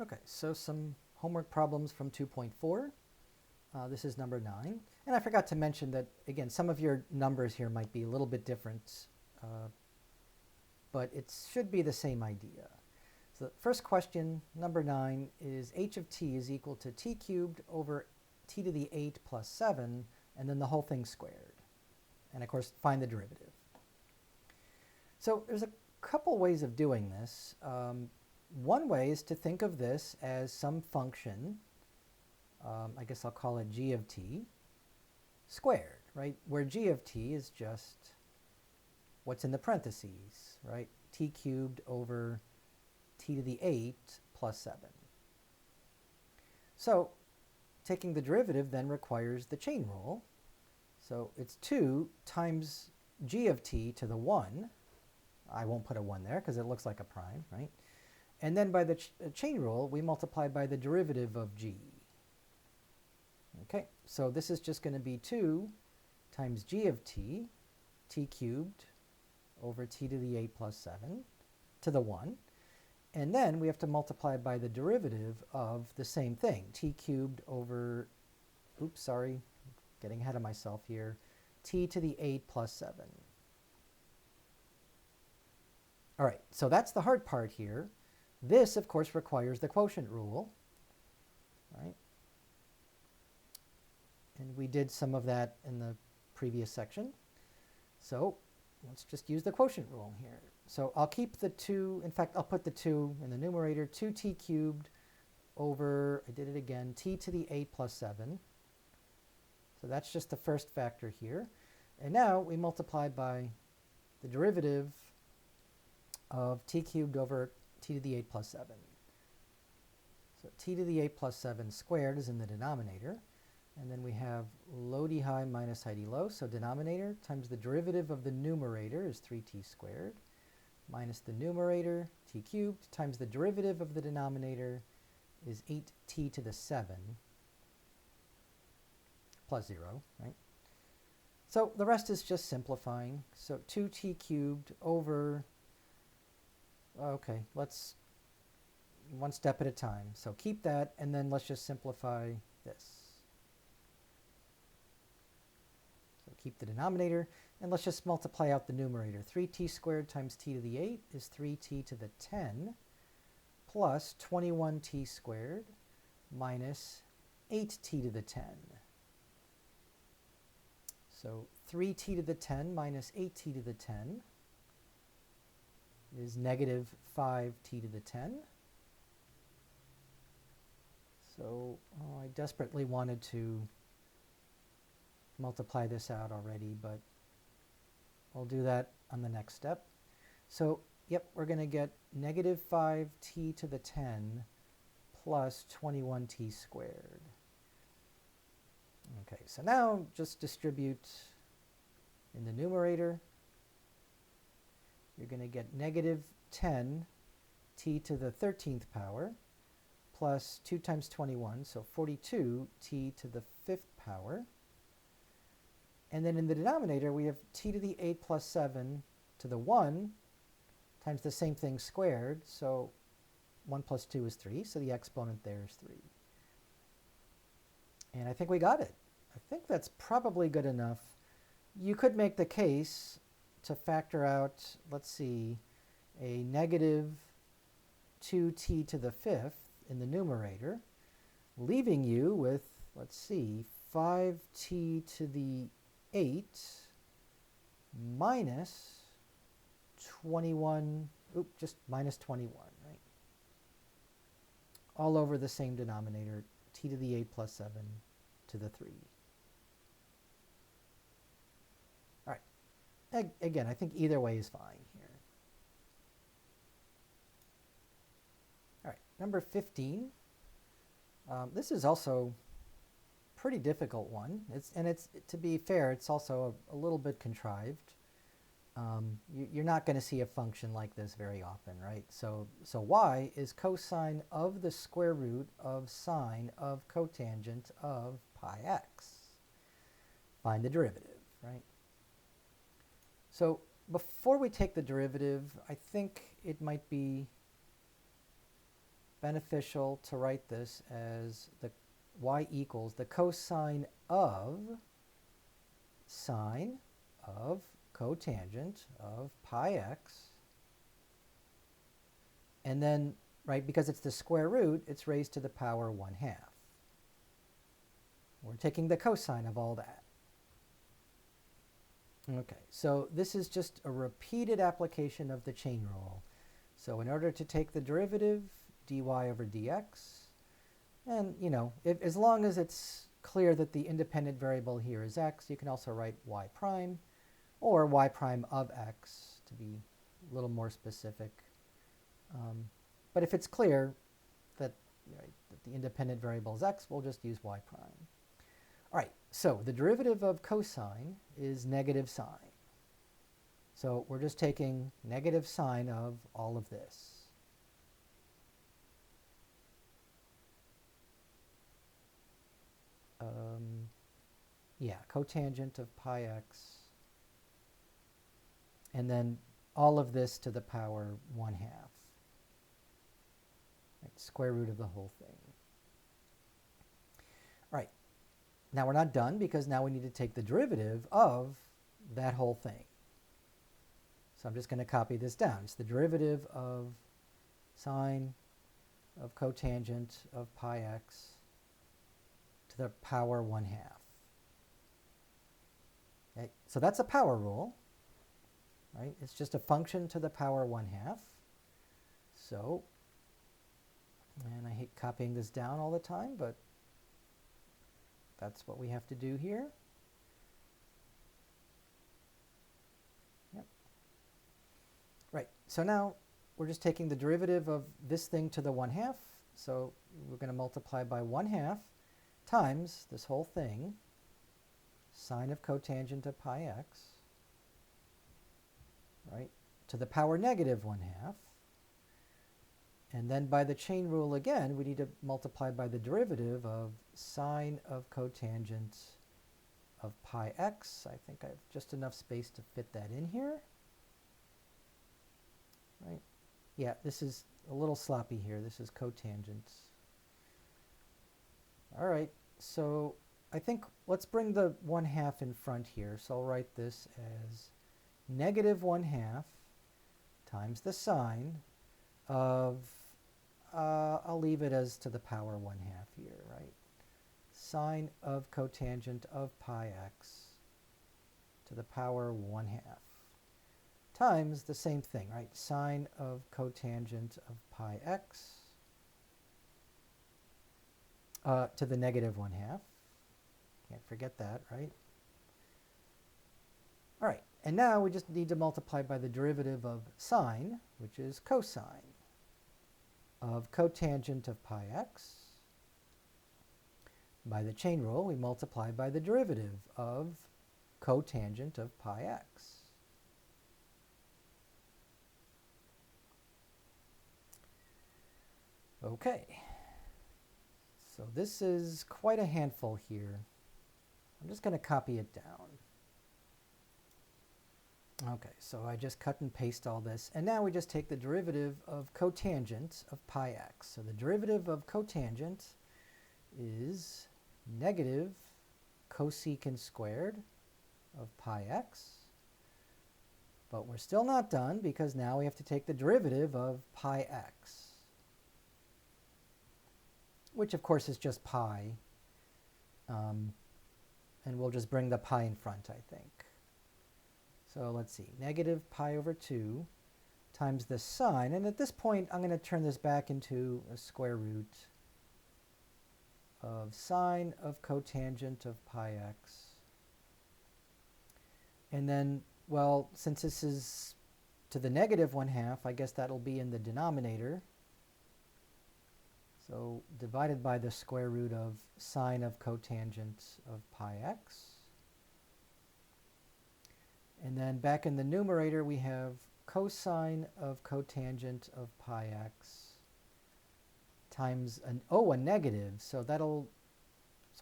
Okay, so some homework problems from 2.4. This is number 9. And I forgot to mention that, again, some of your numbers here might be a little bit different, but it should be the same idea. So the first question, number 9, is h of t is equal to t cubed over t to the 8 plus 7, and then the whole thing squared. And of course, find the derivative. So there's a couple ways of doing this. One way is to think of this as some function, I guess I'll call it g of t, squared, right? Where g of t is just what's in the parentheses, right? T cubed over t to the 8 plus 7. So taking the derivative then requires the chain rule. So it's 2 times g of t to the 1. I won't put a 1 there because it looks like a prime, right? And then by the chain rule, we multiply by the derivative of g. Okay, so this is just going to be 2 times g of t, t cubed over t to the 8 plus 7 to the 1. And then we have to multiply by the derivative of the same thing, t cubed over, oops, sorry, getting ahead of myself here, t to the 8 plus 7. All right, so that's the hard part here. This, of course, requires the quotient rule, right? And we did some of that in the previous section. So let's just use the quotient rule here. So I'll keep the 2, in fact, I'll put the 2 in the numerator, 2t cubed over, I did it again, t to the 8 plus 7. So that's just the first factor here. And now we multiply by the derivative of t cubed over t to the 8 plus 7. So t to the 8 plus 7 squared is in the denominator. And then we have low d high minus high d low. So denominator times the derivative of the numerator is 3t squared minus the numerator, t cubed, times the derivative of the denominator is 8t to the 7 plus 0, right? So the rest is just simplifying. So 2t cubed over, okay, let's one step at a time. So keep that, and then let's just simplify this. So keep the denominator, and let's just multiply out the numerator. 3t squared times t to the 8 is 3t to the 10 plus 21t squared minus 8t to the 10. So 3t to the 10 minus 8t to the 10 is negative 5t to the 10. So I desperately wanted to multiply this out already, but we'll do that on the next step. So, yep, we're going to get negative 5t to the 10 plus 21t squared. Okay, so now just distribute in the numerator. You're going to get negative 10 t to the 13th power plus 2 times 21, so 42 t to the 5th power. And then in the denominator, we have t to the 8 plus 7 to the 1 times the same thing squared. So 1 plus 2 is 3, so the exponent there is 3. And I think we got it. I think that's probably good enough. You could make the case to factor out, let's see, a negative 2t to the 5th in the numerator, leaving you with, let's see, 5t to the 8 minus 21, just minus 21, right? All over the same denominator, t to the 8 plus 7 to the 3. All right. Again, I think either way is fine here. All right, number 15. This is also a pretty difficult one. It's to be fair, it's also a little bit contrived. You're not going to see a function like this very often, right? So y is cosine of the square root of sine of cotangent of pi x. Find the derivative, right? So before we take the derivative, I think it might be beneficial to write this as the y equals the cosine of sine of cotangent of pi x. And then, right, because it's the square root, it's raised to the power 1/2. We're taking the cosine of all that. Okay, so this is just a repeated application of the chain rule. So in order to take the derivative, dy over dx, and as long as it's clear that the independent variable here is x, you can also write y prime or y prime of x to be a little more specific. But if it's clear that, that the independent variable is x, we'll just use y prime. All right, so the derivative of cosine is negative sine. So we're just taking negative sine of all of this. Cotangent of pi x. And then all of this to the power 1/2. Right, square root of the whole thing. All right. Now we're not done because now we need to take the derivative of that whole thing. So I'm just going to copy this down. It's the derivative of sine of cotangent of pi x to the power 1/2. Okay, so that's a power rule, right? It's just a function to the power 1/2. So, and I hate copying this down all the time, but that's what we have to do here. Yep. Right, so now we're just taking the derivative of this thing to the 1/2. So we're going to multiply by 1/2 times this whole thing, sine of cotangent of pi x, right, to the power negative 1/2. And then by the chain rule again, we need to multiply by the derivative of sine of cotangent of pi x. I think I have just enough space to fit that in here. Right? Yeah, this is a little sloppy here. This is cotangent. All right, so I think let's bring the 1/2 in front here. So I'll write this as negative 1/2 times the sine of, I'll leave it as to the power 1/2 here, right? Sine of cotangent of pi x to the power 1/2 times the same thing, right? Sine of cotangent of pi x to the negative 1/2. Can't forget that, right? All right, and now we just need to multiply by the derivative of sine, which is cosine of cotangent of pi x. By the chain rule, we multiply by the derivative of cotangent of pi x. Okay, so this is quite a handful here. I'm just going to copy it down. Okay, so I just cut and paste all this, and now we just take the derivative of cotangent of pi x. So the derivative of cotangent is negative cosecant squared of pi x. But we're still not done because now we have to take the derivative of pi x, which of course is just pi. And we'll just bring the pi in front, I think. So let's see, negative pi over 2 times the sine. And at this point, I'm going to turn this back into a square root of sine of cotangent of pi x. And then, well, since this is to the negative 1/2, I guess that'll be in the denominator. So divided by the square root of sine of cotangent of pi x. And then back in the numerator, we have cosine of cotangent of pi x times a negative. So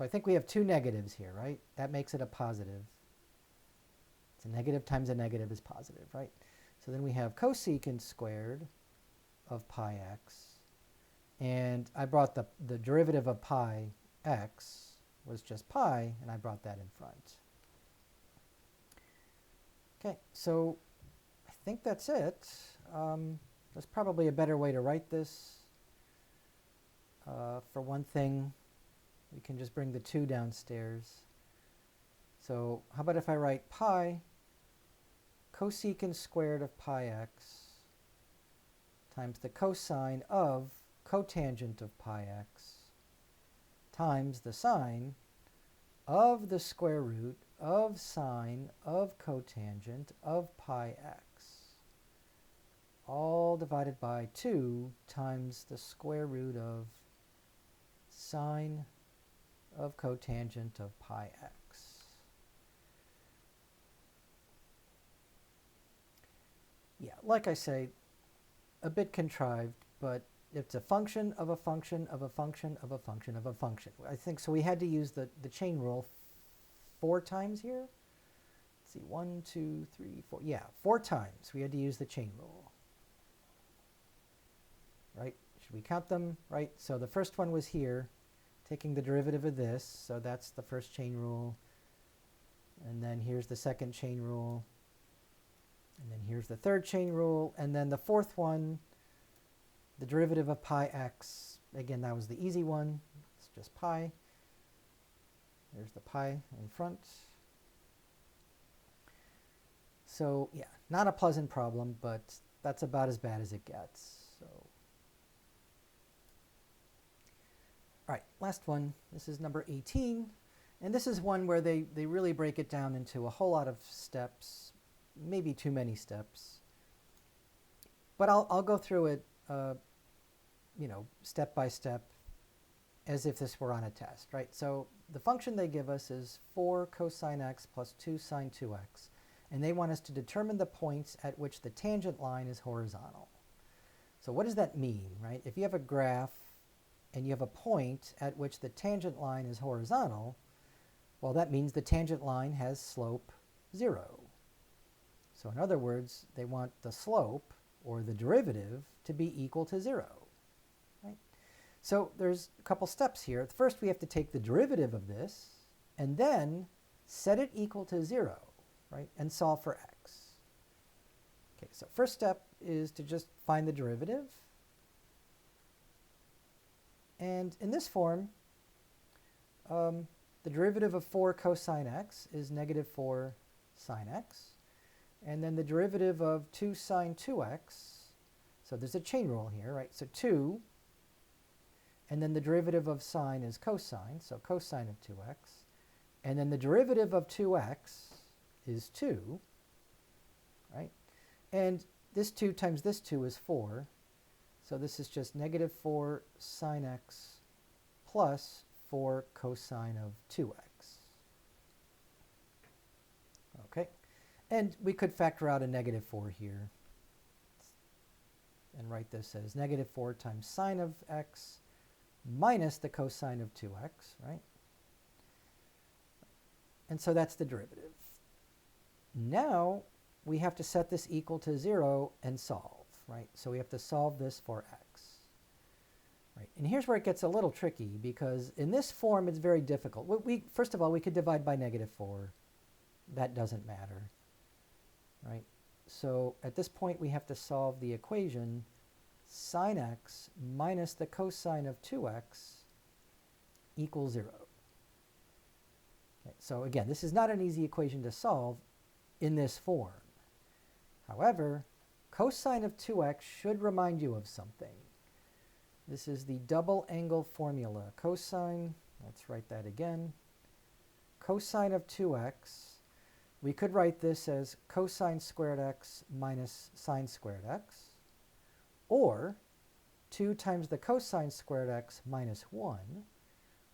I think we have two negatives here, right? That makes it a positive. It's a negative times a negative is positive, right? So then we have cosecant squared of pi x And I brought the derivative of pi x was just pi, and I brought that in front. Okay, so I think that's it. There's probably a better way to write this. For one thing, we can just bring the 2 downstairs. So how about if I write pi cosecant squared of pi x times the cosine of cotangent of pi x times the sine of the square root of sine of cotangent of pi x, all divided by 2 times the square root of sine of cotangent of pi x. Yeah, like I say, a bit contrived, but it's a function of a function of a function of a function of a function. I think so. We had to use the chain rule 4 times here. Let's see, 1, 2, 3, 4. Yeah, 4 times we had to use the chain rule. Right? Should we count them? Right? So the first one was here, taking the derivative of this. So that's the first chain rule. And then here's the second chain rule. And then here's the third chain rule. And then the fourth one, the derivative of pi x. Again, that was the easy one. It's just pi. There's the pi in front. So yeah, not a pleasant problem, but that's about as bad as it gets. So, all right, last one. This is number 18. And this is one where they really break it down into a whole lot of steps, maybe too many steps. But I'll go through it, step by step, as if this were on a test, right? So the function they give us is 4 cosine x plus 2 sine 2x. And they want us to determine the points at which the tangent line is horizontal. So what does that mean, right? If you have a graph and you have a point at which the tangent line is horizontal, well, that means the tangent line has slope 0. So in other words, they want the slope, or the derivative, to be equal to 0. Right? So there's a couple steps here. First, we have to take the derivative of this, and then set it equal to 0, right, and solve for x. Okay, so first step is to just find the derivative. And in this form, the derivative of 4 cosine x is negative 4 sine x. And then the derivative of 2 sine 2x, so there's a chain rule here, right? So 2, and then the derivative of sine is cosine, so cosine of 2x. And then the derivative of 2x is 2, right? And this 2 times this 2 is 4. So this is just negative 4 sine x plus 4 cosine of 2x. Okay. And we could factor out a negative 4 here and write this as negative 4 times sine of x minus the cosine of 2x, right? And so that's the derivative. Now we have to set this equal to 0 and solve, right? So we have to solve this for x. Right? And here's where it gets a little tricky, because in this form it's very difficult. First of all, we could divide by negative 4. That doesn't matter. Right? So at this point we have to solve the equation sine x minus the cosine of 2x equals 0. Okay, so again, this is not an easy equation to solve in this form. However, cosine of 2x should remind you of something. This is the double angle formula. Cosine, let's write that again. Cosine of 2x, we could write this as cosine squared x minus sine squared x, or 2 times the cosine squared x minus 1,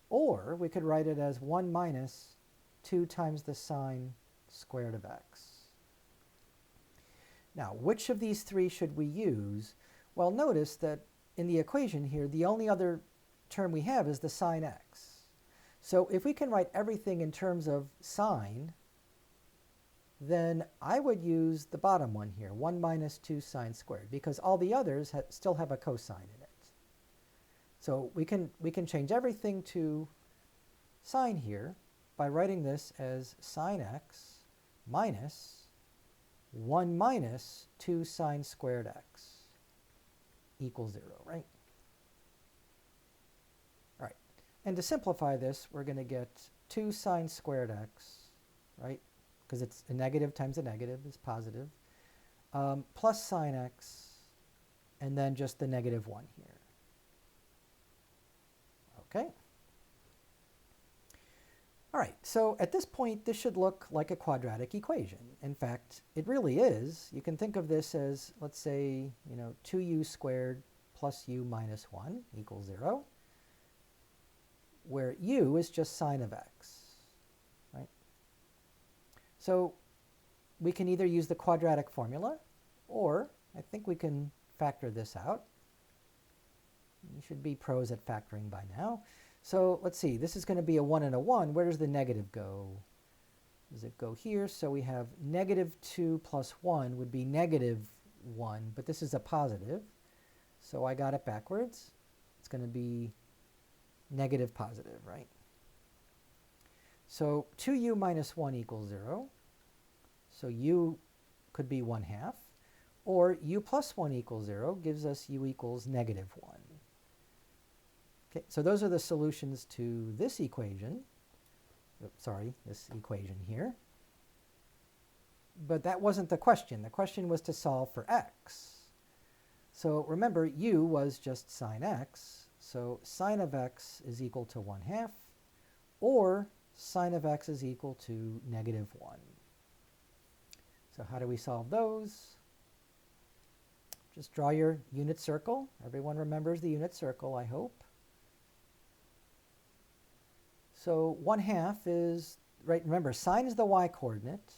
or we could write it as 1 minus 2 times the sine squared of x. Now, which of these three should we use? Well, notice that in the equation here, the only other term we have is the sine x. So if we can write everything in terms of sine, then I would use the bottom one here, 1 minus 2 sine squared, because all the others still have a cosine in it. So we can change everything to sine here by writing this as sine x minus 1 minus 2 sine squared x equals 0, right? All right. And to simplify this, we're going to get 2 sine squared x, right? Because it's a negative times a negative is positive, plus sine x, and then just the negative 1 here. Okay? All right, so at this point, this should look like a quadratic equation. In fact, it really is. You can think of this as, let's say, 2u squared plus u minus 1 equals 0, where u is just sine of x, right? So we can either use the quadratic formula, or I think we can factor this out. You should be pros at factoring by now. So let's see, this is going to be a 1 and a 1. Where does the negative go? Does it go here? So we have negative 2 plus 1 would be negative 1, but this is a positive. So I got it backwards. It's going to be negative positive, right? So 2u minus 1 equals 0. So u could be 1/2. Or u plus 1 equals 0 gives us u equals negative 1. Okay, so those are the solutions to this equation. Sorry, this equation here. But that wasn't the question. The question was to solve for x. So remember, u was just sine x. So sine of x is equal to 1/2, or sine of x is equal to negative 1. So how do we solve those? Just draw your unit circle. Everyone remembers the unit circle, I hope. So 1/2 is, right, remember, sine is the y-coordinate.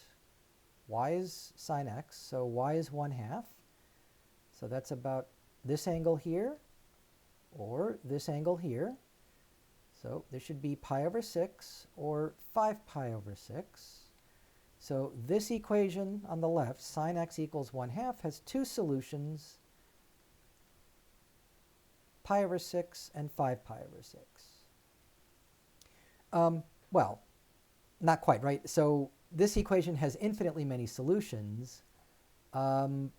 Y is sine x, so y is 1/2. So that's about this angle here, or this angle here. So this should be pi over 6, or 5 pi over 6. So this equation on the left, sine x equals 1/2, has two solutions, pi over 6 and 5 pi over 6. Well, not quite, right? So this equation has infinitely many solutions, but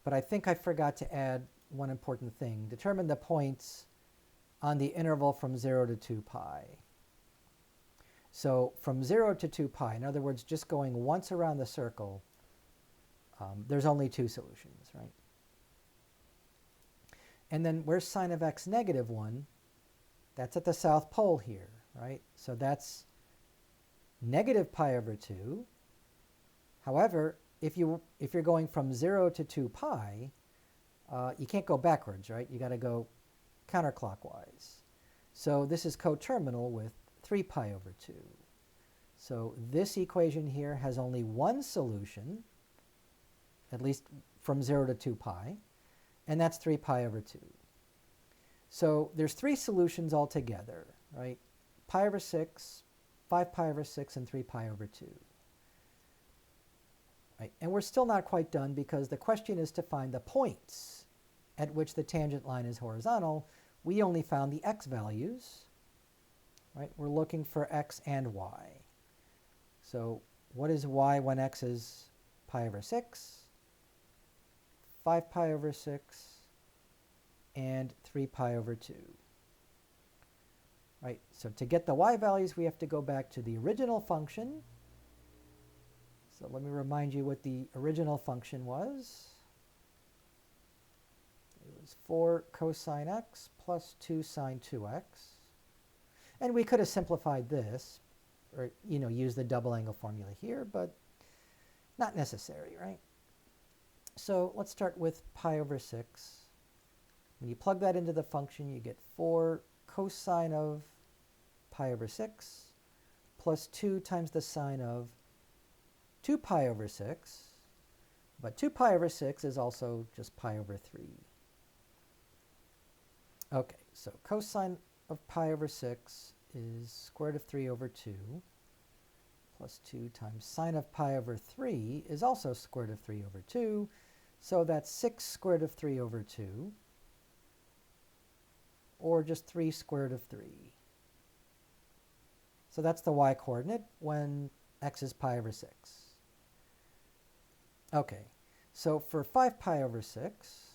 I think I forgot to add one important thing. Determine the points on the interval from 0 to 2 pi. So from 0 to 2 pi, in other words, just going once around the circle, there's only two solutions, right? And then where's sine of x negative 1? That's at the south pole here, right? So that's negative pi over 2. However, if you're going from 0 to 2 pi, you can't go backwards, right? You got to go counterclockwise. So this is coterminal with 3 pi over 2. So this equation here has only one solution, at least from 0 to 2 pi, and that's 3 pi over 2. So there's three solutions altogether, right? Pi over 6, 5 pi over 6, and 3 pi over 2. Right? And we're still not quite done because the question is to find the points at which the tangent line is horizontal. We only found the x values. Right? We're looking for x and y. So what is y when x is pi over 6, 5 pi over 6, and 3 pi over 2? Right? So to get the y values, we have to go back to the original function. So let me remind you what the original function was. It was 4 cosine x plus 2 sine 2x. And we could have simplified this, or use the double angle formula here, but not necessary, right? So let's start with pi over 6. When you plug that into the function, you get 4 cosine of pi over 6 plus 2 times the sine of 2 pi over 6. But 2 pi over 6 is also just pi over 3. Okay, so cosine of pi over 6 is square root of 3 over 2 plus 2 times sine of pi over 3 is also square root of 3 over 2. So that's 6 square root of 3 over 2. or just 3 square root of 3. So that's the y-coordinate when x is pi over 6. Okay, so for 5 pi over 6,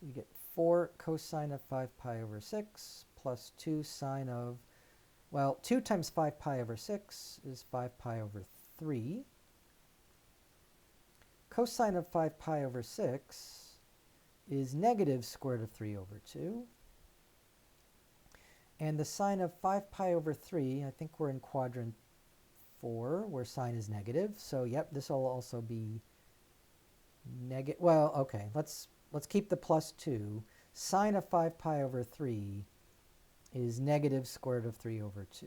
you get 4 cosine of 5 pi over 6 plus 2 sine of, well, 2 times 5 pi over 6 is 5 pi over 3. Cosine of 5 pi over 6 is negative square root of 3 over 2. And the sine of 5 pi over 3, I think we're in quadrant 4, where sine is negative. So, yep, this will also be negative. Well, okay, let's keep the plus 2. Sine of 5 pi over 3 is negative square root of 3 over 2.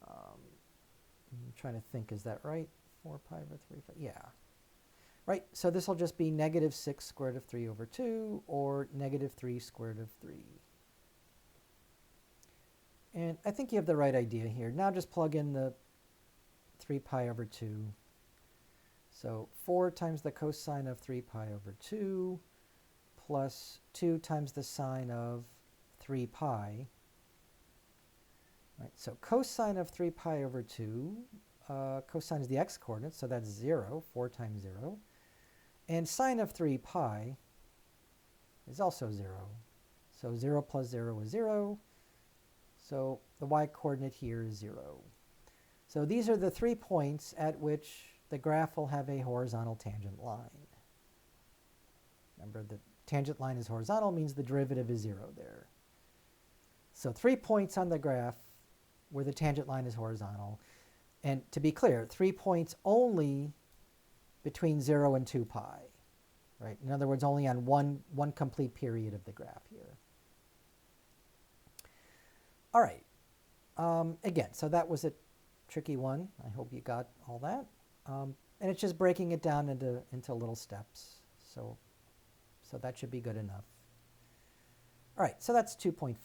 I'm trying to think, is that right? 4 pi over 3, 5, yeah. Right, so this will just be negative 6 square root of 3 over 2, or negative 3 square root of 3. And I think you have the right idea here. Now just plug in the 3 pi over 2. So 4 times the cosine of 3 pi over 2 plus 2 times the sine of 3 pi. Right, so cosine of 3 pi over 2, cosine is the x-coordinate, so that's 0, 4 times 0. And sine of 3 pi is also 0. So 0 plus 0 is 0. So the y-coordinate here is 0. So these are the 3 points at which the graph will have a horizontal tangent line. Remember, the tangent line is horizontal, means the derivative is 0 there. So 3 points on the graph where the tangent line is horizontal. And to be clear, 3 points only between 0 and 2 pi. Right? In other words, only on one complete period of the graph here. All right. Again, so that was a tricky one. I hope you got all that. And it's just breaking it down into little steps. So that should be good enough. All right, so that's 2.4.